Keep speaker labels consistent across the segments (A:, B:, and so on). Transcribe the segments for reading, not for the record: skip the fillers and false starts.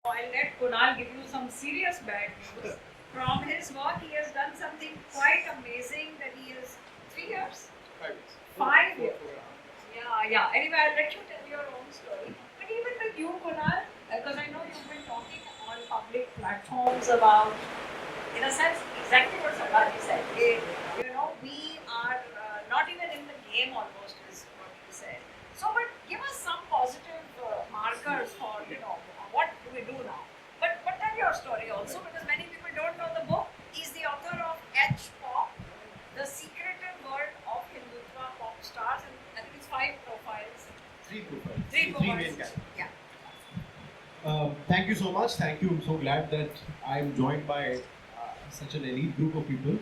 A: I'll let Kunal give you some serious bad news. From his work, he has done something quite amazing that he is 3 years?
B: 5 years.
A: 5 years. Yeah. Anyway, I'll let you tell your own story. But even with you, Kunal, because I know you've been talking on public platforms about, in a sense, exactly what Sabaji said. We are not even in the game almost, is what he said. So, but give us some positive markers for, what do we do now? But tell your story also, because many people don't know the book. He's the author of H Pop, The Secretive World of Hindutva Pop Stars, and I think it's 5 profiles.
B: 3 profiles.
A: Three
B: main
A: profiles.
B: characters.
A: Yeah.
B: Thank you so much. Thank you. I'm so glad that I'm joined by such an elite group of people.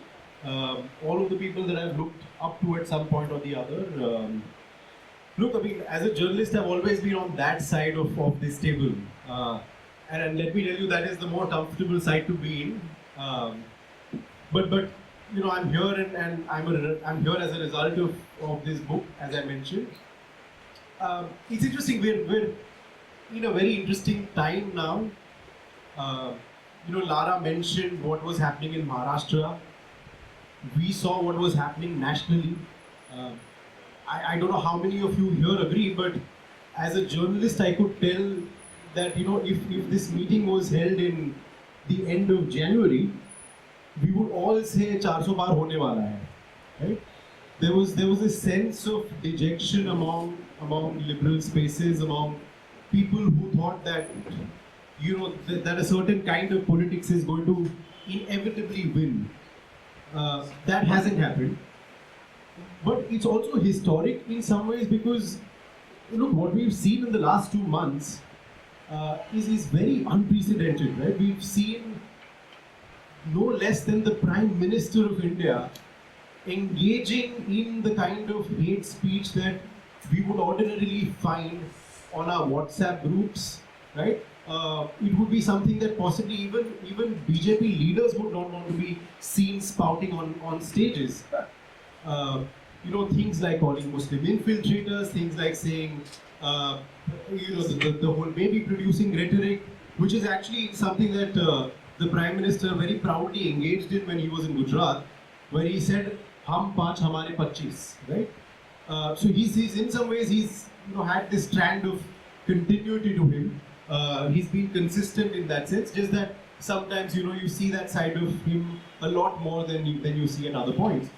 B: All of the people that I've looked up to at some point or the other. Look, I mean, as a journalist, I've always been on that side of this table. And let me tell you, that is the more comfortable side to be in. But I'm here and I'm here as a result of this book, as I mentioned. It's interesting. We're in a very interesting time now. Lara mentioned what was happening in Maharashtra. We saw what was happening nationally. I don't know how many of you here agree, but as a journalist, I could tell that if this meeting was held in the end of January, we would all say 400 par hone wala hai, right? There was a sense of dejection among liberal spaces, among people who thought that that a certain kind of politics is going to inevitably win. That hasn't happened. But it's also historic in some ways because what we've seen in the last 2 months is very unprecedented, right? We've seen no less than the Prime Minister of India engaging in the kind of hate speech that we would ordinarily find on our WhatsApp groups, right? It would be something that possibly even BJP leaders would not want to be seen spouting on stages. Things like calling Muslim infiltrators, things like saying, the whole baby producing rhetoric, which is actually something that the Prime Minister very proudly engaged in when he was in Gujarat, where he said, "Hum panch, hamare 25," right? So he's in some ways he's had this strand of continuity to him. He's been consistent in that sense. Just that sometimes you see that side of him a lot more than you see at other points.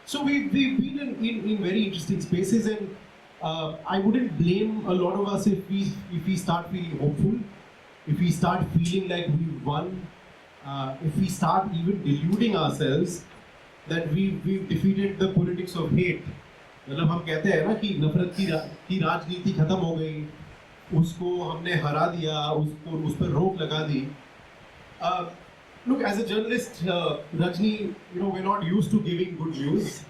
B: So we've been in very interesting spaces, and I wouldn't blame a lot of us if we start feeling hopeful, if we start feeling like we've won, if we start even deluding ourselves that we've defeated the politics of hate. मतलब हम कहते हैं ना कि नफरत की राजनीति खत्म हो गई, उसको हमने हरा दिया, उस पर रोक लगा दी. Look, as a journalist, Rajni, we're not used to giving good news.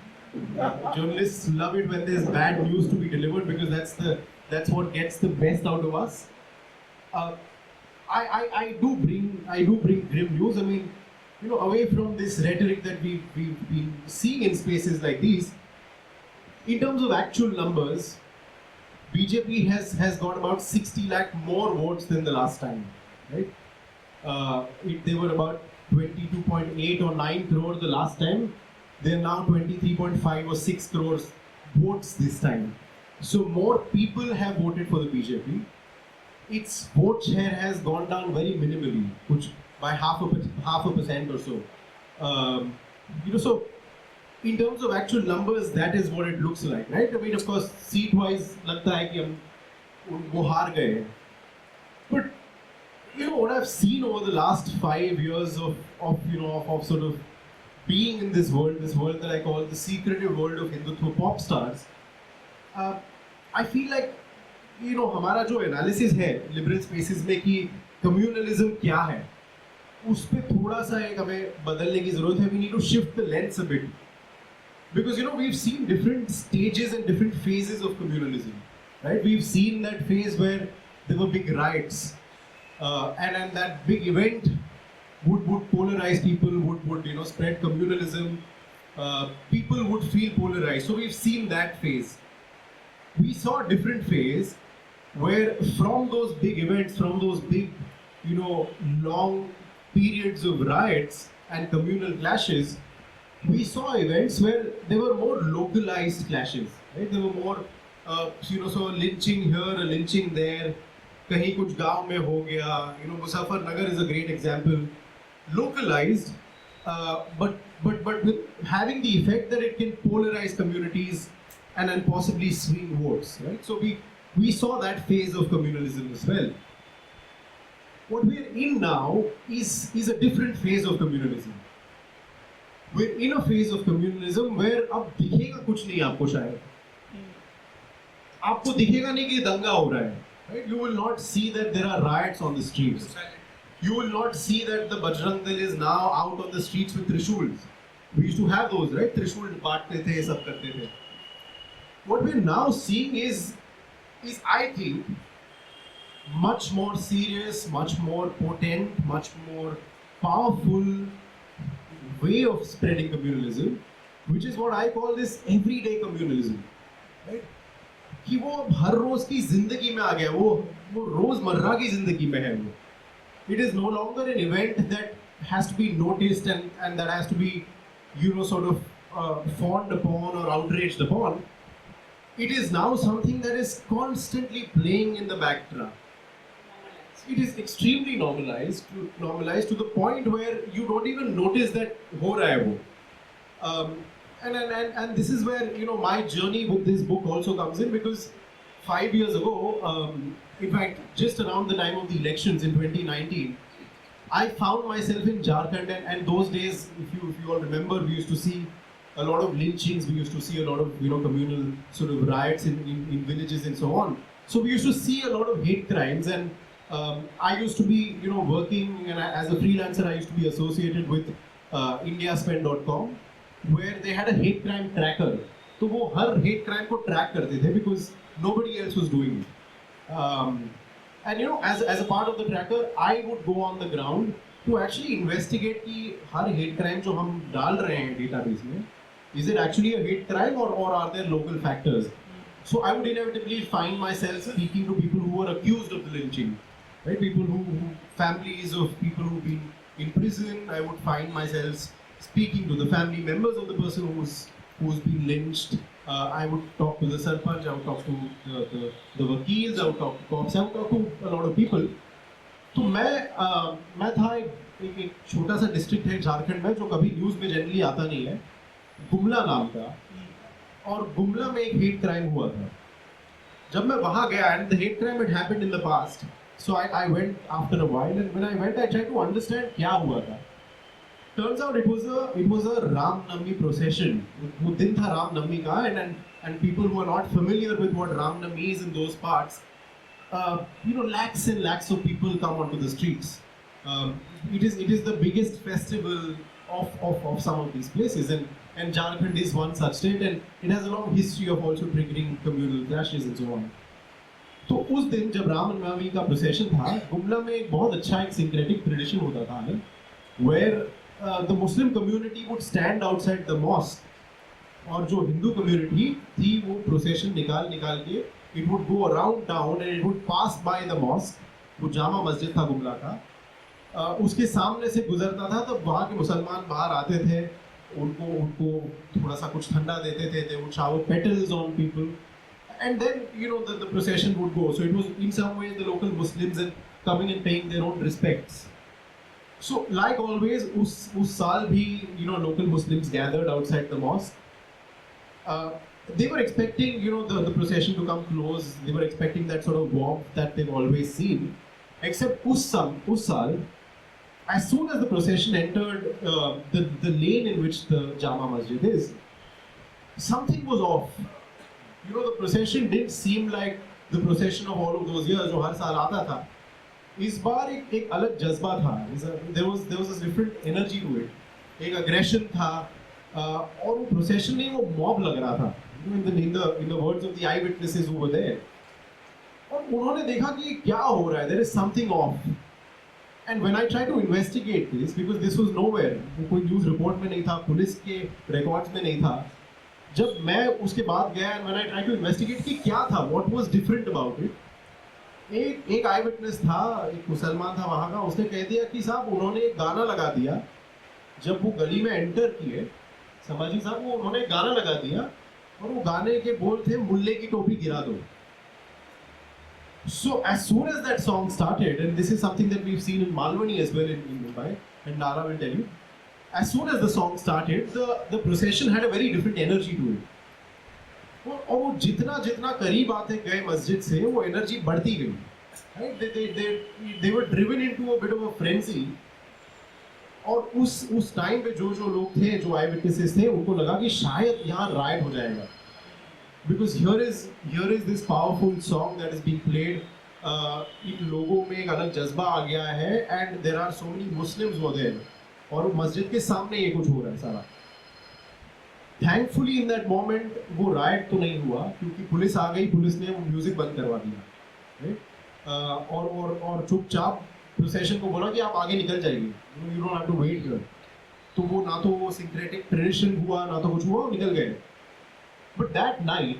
B: Journalists love it when there's bad news to be delivered because that's what gets the best out of us. I do bring grim news. I mean, away from this rhetoric that we've been seeing in spaces like these. In terms of actual numbers, BJP has got about 60 lakh more votes than the last time, right? They were about 22.8 or 9 crore the last time. They're now 23.5 or 6 crores votes this time. So more people have voted for the BJP. Its vote share has gone down very minimally, which by half a percent or so. So in terms of actual numbers, that is what it looks like, right? I mean, of course, seat-wise, लगता है कि हम वो हार गए. But what I've seen over the last 5 years of sort of being in this world that I call the secretive world of Hindutva pop stars, I feel like हमारा जो analysis है liberal spaces में कि communalism क्या है, उस पे थोड़ा सा एक हमें बदलने की जरूरत है. We need to shift the lens a bit. Because we've seen different stages and different phases of communalism, right? We've seen that phase where there were big riots, and that big event would polarize people, would spread communalism. People would feel polarized. So we've seen that phase. We saw a different phase where from those big events, from those big long periods of riots and communal clashes, we saw events where there were more localized clashes, right? There were more, so lynching here, a lynching there. कहीं कुछ गांव में हो गया, Muzaffarnagar is a great example, localized, but with having the effect that it can polarize communities and then possibly swing votes, right? So we saw that phase of communalism as well. What we're in now is a different phase of communalism. We're in a phase of communalism where अब दिखेगा कुछ नहीं आपको शायद, आपको दिखेगा नहीं कि दंगा हो रहा है, right? You will not see that there are riots on the streets. You will not see that the Bajrang Dal is now out on the streets with trishuls. We used to have those, right? Trishul बांटते थे, सब करते थे. What we're now seeing is I think much more serious, much more potent, much more powerful way of spreading communalism, which is what I call this everyday communalism, right? कि वो अब हर रोज की जिंदगी में आ गया, वो रोजमर्रा की जिंदगी में है वो. It is no longer an event that has to be noticed and that has to be, sort of fawned upon or outraged upon. It is now something that is constantly playing in the background. It is extremely normalized to the point where you don't even notice that ho raha hai wo. And this is where my journey with this book also comes in, because 5 years ago, in fact, just around the time of the elections in 2019, I found myself in Jharkhand, and those days, if you all remember, we used to see a lot of lynchings, we used to see a lot of communal sort of riots in villages and so on. So we used to see a lot of hate crimes, and I used to be working, and as a freelancer, I used to be associated with indiaspend.com, where they had a hate crime tracker. तो वो हर hate crime को track करते थे because nobody else was doing it. And as a part of the tracker, I would go on the ground to actually investigate कि हर hate crime जो हम डाल रहे हैं database में, is it actually a hate crime or are there local factors? So I would inevitably find myself speaking to people who were accused of the lynching, right? People who families of people who've been in prison. I would find myself speaking to the family members of the person who's been lynched. I would talk to the sarpanch, I would talk to the wakeels, I would talk to cops, I would talk to a lot of people. तो मैं था एक छोटा सा district है झारखंड में जो कभी न्यूज़ में जनरली आता नहीं है, गुमला नाम का, और गुमला में एक हेट क्राइम हुआ था. जब मैं वहाँ गया, and the hate crime had happened in the past, so I went after a while, and when I went I tried to understand क्या हुआ था. Turns out it was a Ram Navami procession. वो दिन था राम नवमी का, and people who are not familiar with what Ram Navami is in those parts, lakhs and lakhs of people come onto the streets. It is the biggest festival of some of these places, and Jharkhand is one such state, and it has a long history of also triggering communal clashes and so on. तो उस दिन जब राम नवमी का procession था, गुमला में एक बहुत अच्छा एक सिंक्रेटिक ट्रेडिशन होता था, where the Muslim community would stand outside the mosque, और जो हिंदू community थी वो प्रोसेशन निकाल के it would go around town and it would pass by the mosque. वो जामा मस्जिद था गुमला का, उसके सामने से गुजरता था, तब वहाँ के मुसलमान बाहर आते थे, उनको थोड़ा सा कुछ ठंडा देते थे, they would shower petals on people, and then the procession would go. So it was in some ways the local Muslims and coming and paying their own respects. So like always, उस साल भी local Muslims gathered outside the mosque. They were expecting the procession to come close. They were expecting that sort of warmth that they've always seen. Except उस साल, as soon as the procession entered the lane in which the Jama Masjid is, something was off. The procession didn't seem like the procession of all of those years जो हर साल आता था. इस बार एक अलग जज्बा था. There was a different energy to it. एक aggression था, और वो procession नहीं, वो mob लग रहा था. In the words of the eyewitnesses who were there. और उन्होंने देखा कि क्या हो रहा है. There is something off. And when I tried to investigate this, because this was nowhere, कोई news report में नहीं था, पुलिस के records में नहीं था. जब मैं उसके बाद गया, and when I tried to investigate कि क्या था, what was different about it, एक आई विटनेस था, एक मुसलमान था वहां का, उसने कह दिया कि साहब उन्होंने एक गाना लगा दिया जब वो गली में एंटर किए, समाजी साहब, वो उन्होंने एक गाना लगा दिया और वो गाने के बोल थे मुल्ले की टोपी गिरा दो. So as soon as that song started, and this is something that we've seen in Malwani as well in Mumbai, and Nara will tell you, as soon as the song started, the procession had a very different energy to it. और वो जितना जितना करीब आते गए मस्जिद से, वो एनर्जी बढ़ती गई. Right? They were driven into a bit of a frenzy. और उस टाइम पे जो लोग थे, जो आई विटनेसेस थे, उनको लगा कि शायद यहाँ राइट हो जाएगा. Because here is this powerful song that is being played. इन लोगों में एक अलग जज्बा आ गया है, and there are so many Muslims over there. और मस्जिद के सामने ये कुछ हो रहा है सारा. Thankfully in that moment वो राइट तो नहीं हुआ, क्योंकि पुलिस आ गई, पुलिस ने वो म्यूजिक बंद करवा दिया. Right? और चुपचाप प्रोसेशन को बोला कि आप आगे निकल जाइए, you don't have to wait here. तो वो ना तो वो सिंक्रेटिक ट्रेडिशन हुआ, ना तो कुछ हुआ, निकल गए. But that night,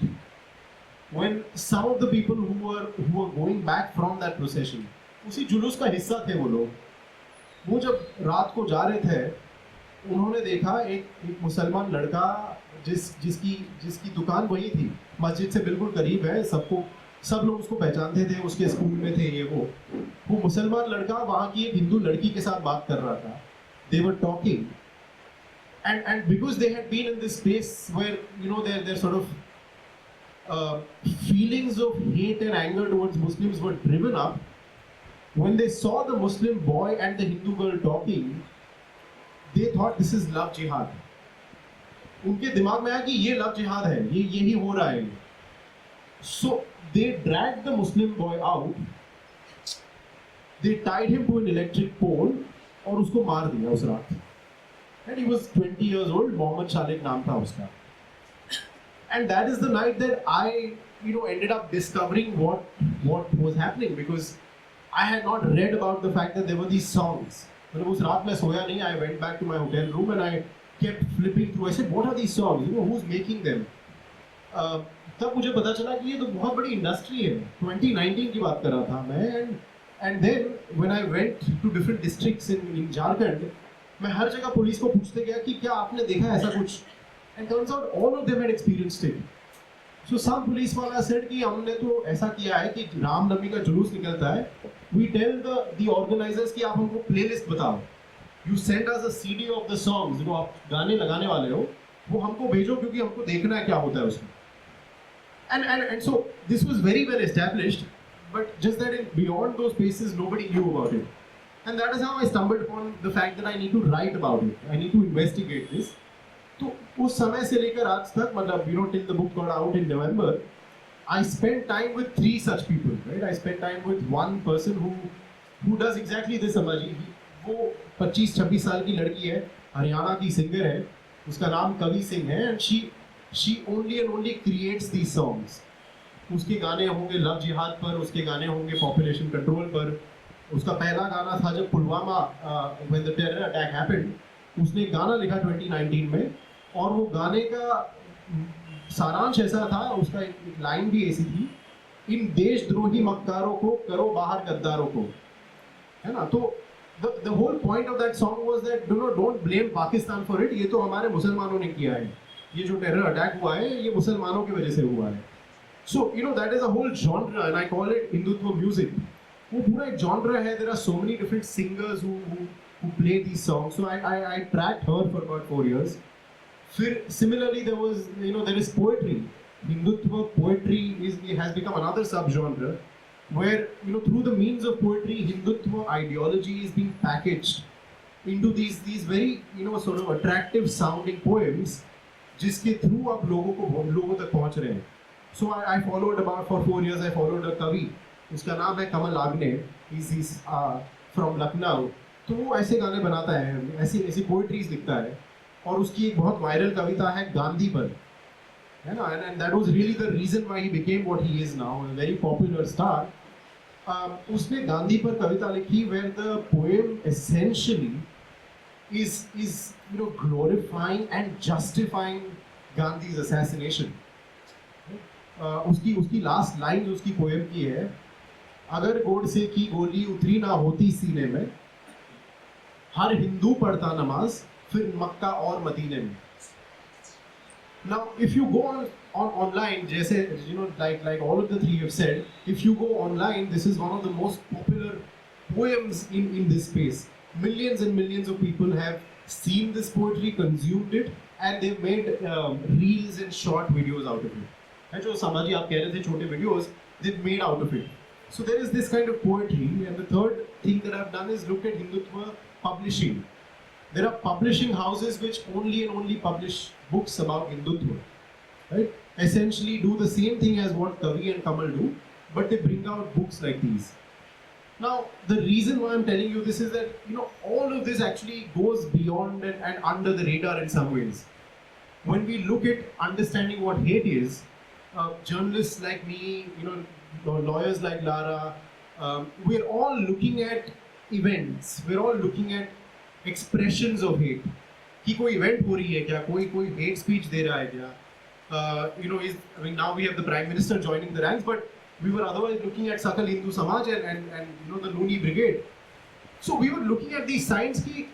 B: when some of the people who were going back from that procession, उसी जुलूस का हिस्सा थे वो लोग, वो जब रात को जा रहे थे, उन्होंने देखा एक मुसलमान लड़का जिसकी दुकान वही थी, मस्जिद से बिल्कुल करीब है, सब लोग उसको पहचानते थे, उसके स्कूल में थे ये वो मुसलमान लड़का वहाँ की एक हिंदू लड़की के साथ बात कर रहा था. They were talking. And because they had been in this space where, you know, their sort of feelings of hate and anger towards Muslims were driven up, when they saw the Muslim boy and the Hindu girl talking, they thought this is love jihad. उनके दिमाग में आया कि ये love जिहाद है, ये यही हो रहा है. So they dragged the Muslim boy out, they tied him to an electric pole और उसको मार दिया उस रात. And he was 20 years old, Mohammed Shalik नाम था उसका. And that is the night that I, ended up discovering what was happening, because I had not read about the fact that there were these songs. मतलब उस रात मैं सोया नहीं. I went back to my hotel room and I kept flipping through. I said, what are these songs? Who's making them? तब मुझे पता चला कि ये तो बहुत बड़ी इंडस्ट्री है. 2019 की बात कर रहा था मैं. And then when I went to different districts in Jharkhand, मैं हर जगह पुलिस को पूछते गया कि क्या आपने देखा ऐसा कुछ. And turns out all of them had experienced it. So some police वाला said कि हमने तो ऐसा किया है कि रामनवमी का जुलूस निकलता है, we tell the organizers कि आप हमको playlist बताओ. You send us a CD of the songs, जो आप गाने लगाने वाले हो, वो हमको भेजो, क्योंकि हमको देखना है क्या होता है उसमें. And so this was very well established, but just that beyond those spaces nobody knew about it. And that is how I stumbled upon the fact that I need to write about it. I need to investigate this. तो उस समय से लेकर आज तक, मतलब till the book got out in November, I spent time with 3 such people, right? I spent time with one person who does exactly this. समाजी, वो 25-26 साल की लड़की है, हरियाणा की सिंगर है, उसका नाम कवि सिंह है, and she only and only creates these songs. उसके गाने होंगे लव जिहाद पर, उसके गाने होंगे पॉपुलेशन कंट्रोल पर. उसका पहला गाना था जब Pulwama when the terror attack happened, उसने गाना लिखा 2019 में, और वो गाने का सारांश ऐसा था, उसका एक लाइन भी ऐसी थी, इन देशद्रोही मक्कारों को करो बाहर गद्दारों को, है ना. तो the whole point of that song was that don't blame Pakistan for it. ये तो हमारे मुसलमानों ने किया है, ये जो टेरर अटैक हुआ है ये मुसलमानों की वजह से हुआ है. So that is a whole genre, and I call it Hindutva music. वो पूरा एक genre है. There are so many different singers who play these songs. So I tracked her for about 4 years. फिर similarly there is poetry. Hindutva poetry has become another subgenre where through the means of poetry, Hindutva ideology is being packaged into these very sort of attractive sounding poems, जिसके through आप लोगों तक पहुंच रहे हैं. So I followed for 4 years. I followed a kavi. उसका नाम है कमल आग्ने. He's from Lucknow. तो वो ऐसे गाने बनाता है, ऐसी पोइट्रीज लिखता है, और उसकी एक बहुत वायरल कविता है गांधी पर, है ना. And that was really the reason why he became what he is now, a very popular star. उसने गांधी पर कविता लिखी where the poem essentially is glorifying and justifying Gandhi's assassination. उसकी लास्ट लाइन उसकी पोएम की है, अगर गोडसे की गोली उतरी ना होती सीने में, हर हिंदू पढ़ता नमाज फिर मक्का और मदीने में. Now, if you go on online, जैसे like all of the three have said, if you go online, this is one of the most popular poems in this space. Millions and millions of people have seen this poetry, consumed it, and they've made reels and short videos out of it. And जो समाजी आप कह रहे थे छोटे videos, they've made out of it. So there is this kind of poetry, and the third thing that I've done is looked at Hindutva publishing. There are publishing houses which only and only publish books about Hindutva, right? Essentially do the same thing as what Kavi and Kamal do, but they bring out books like these. Now, the reason why I'm telling you this is that, all of this actually goes beyond and under the radar in some ways. When we look at understanding what hate is, journalists like me, lawyers like Lara, we're all looking at events, we're all looking at expressions of hate. कि कोई event हो रही है क्या, कोई hate speech दे रहा है क्या, now we have the Prime Minister joining the ranks, but we were otherwise looking at Sakal Hindu Samaj and the Loony Brigade. So we were looking at these signs ki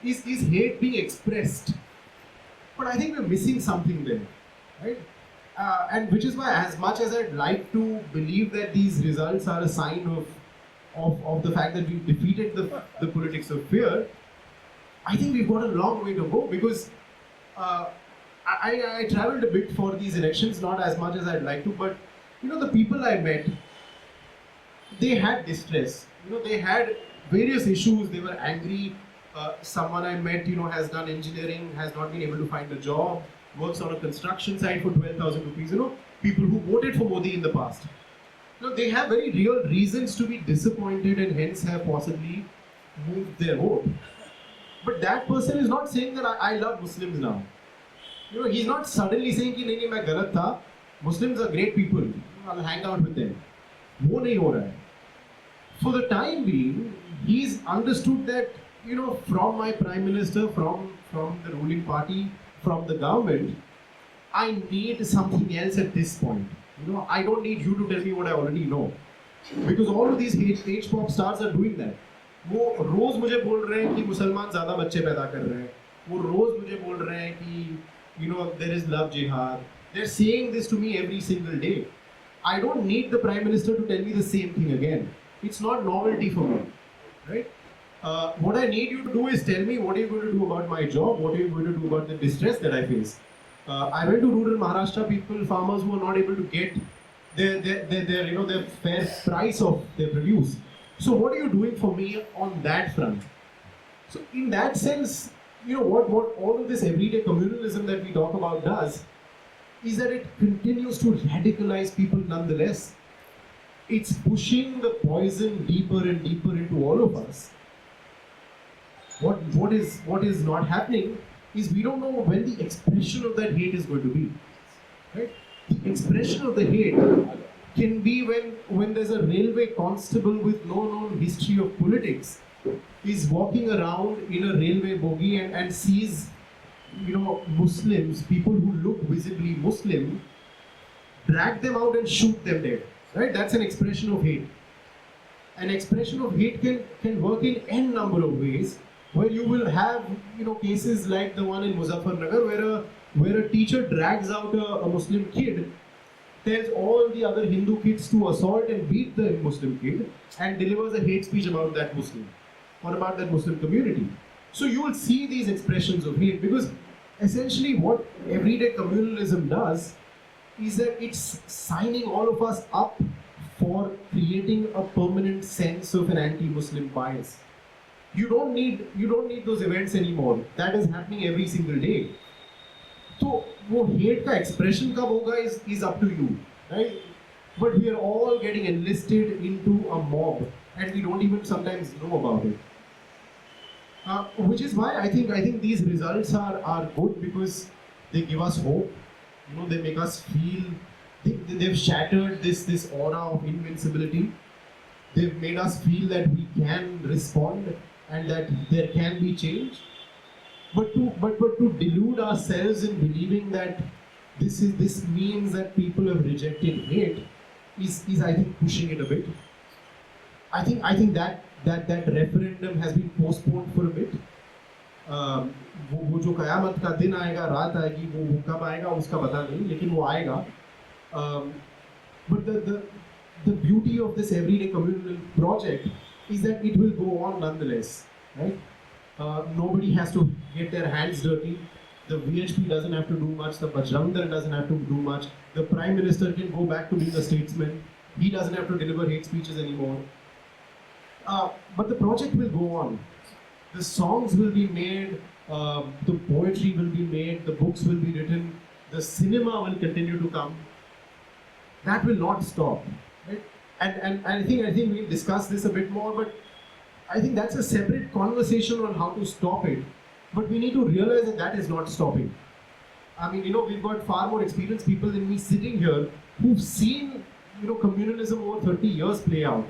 B: is hate being expressed, but I think we're missing something there, right? And which is why, as much as I'd like to believe that these results are a sign of the fact that we've defeated the politics of fear, I think we've got a long way to go, because I traveled a bit for these elections, not as much as I'd like to, but the people I met, they had distress. They had various issues. They were angry. Someone I met, has done engineering, has not been able to find a job, works on a construction site for 12,000 rupees. People who voted for Modi in the past. They have very real reasons to be disappointed and hence have possibly moved their vote. But that person is not saying that I love Muslims now. He's not suddenly saying कि नहीं मैं गलत था. Muslims are great people. I'll hang out with them. वो नहीं हो रहा है. For the time being, he's understood that from my Prime Minister, from the ruling party, from the government, I need something else at this point. I don't need you to tell me what I already know, because all of these hate pop stars are doing that. वो रोज मुझे बोल रहे हैं कि मुसलमान ज़्यादा बच्चे पैदा कर रहे हैं. वो रोज मुझे बोल रहे हैं कि there is love jihad. They're saying this to me every single day. I don't need the Prime Minister to tell me the same thing again. It's not novelty for me, right? What I need you to do is tell me what are you going to do about my job, what are you going to do about the distress that I face. I went to rural Maharashtra, farmers who are not able to get their fair price of their produce. So what are you doing for me on that front? So in that sense, what all of this everyday communalism that we talk about does is that it continues to radicalize people nonetheless. It's pushing the poison deeper and deeper into all of us. What is not happening is we don't know when the expression of that hate is going to be. Right? The expression of the hate can be when there's a railway constable with no known history of politics is walking around in a railway bogie and sees Muslims, people who look visibly Muslim, drag them out and shoot them dead. Right? That's an expression of hate. An expression of hate can work in n number of ways, where you will have cases like the one in Muzaffarnagar where a teacher drags out a Muslim kid, tells all the other Hindu kids to assault and beat the Muslim kid, and delivers a hate speech about that Muslim or about that Muslim community. So you will see these expressions of hate, because essentially what everyday communalism does is that it's signing all of us up for creating a permanent sense of an anti-Muslim bias. You don't need those events anymore. That is happening every single day. So वो hate का expression कब होगा is up to you, right? But we are all getting enlisted into a mob, and we don't even sometimes know about it. Which is why I think these results are good, because they give us hope. They make us feel they've shattered this aura of invincibility. They've made us feel that we can respond and that there can be change. But to delude ourselves in believing that this means that people have rejected hate is I think pushing it a bit. I think that referendum has been postponed for a bit. वो जो कयामत का दिन आएगा, रात आएगी, वो कब आएगा उसका पता नहीं, लेकिन वो आएगा. But the beauty of this everyday communal project is that it will go on nonetheless, right? Nobody has to get their hands dirty. The VHP doesn't have to do much. The Bajrang Dal doesn't have to do much. The Prime Minister can go back to being a statesman. He doesn't have to deliver hate speeches anymore. But the project will go on. The songs will be made, the poetry will be made, the books will be written, the cinema will continue to come. That will not stop. Right? And I think we'll discuss this a bit more, but I think that's a separate conversation on how to stop it. But we need to realize that that is not stopping. I mean, we've got far more experienced people than me sitting here who've seen, communalism over 30 years play out.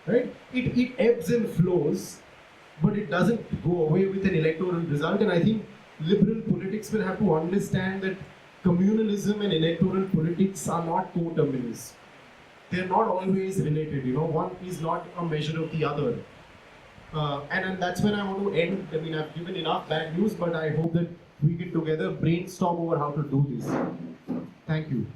B: Right? It ebbs and flows, but it doesn't go away with an electoral result. And I think liberal politics will have to understand that communalism and electoral politics are not coterminous. They're not always related. One is not a measure of the other. And that's when I want to end. I mean, I've given enough bad news, but I hope that we can together brainstorm over how to do this. Thank you.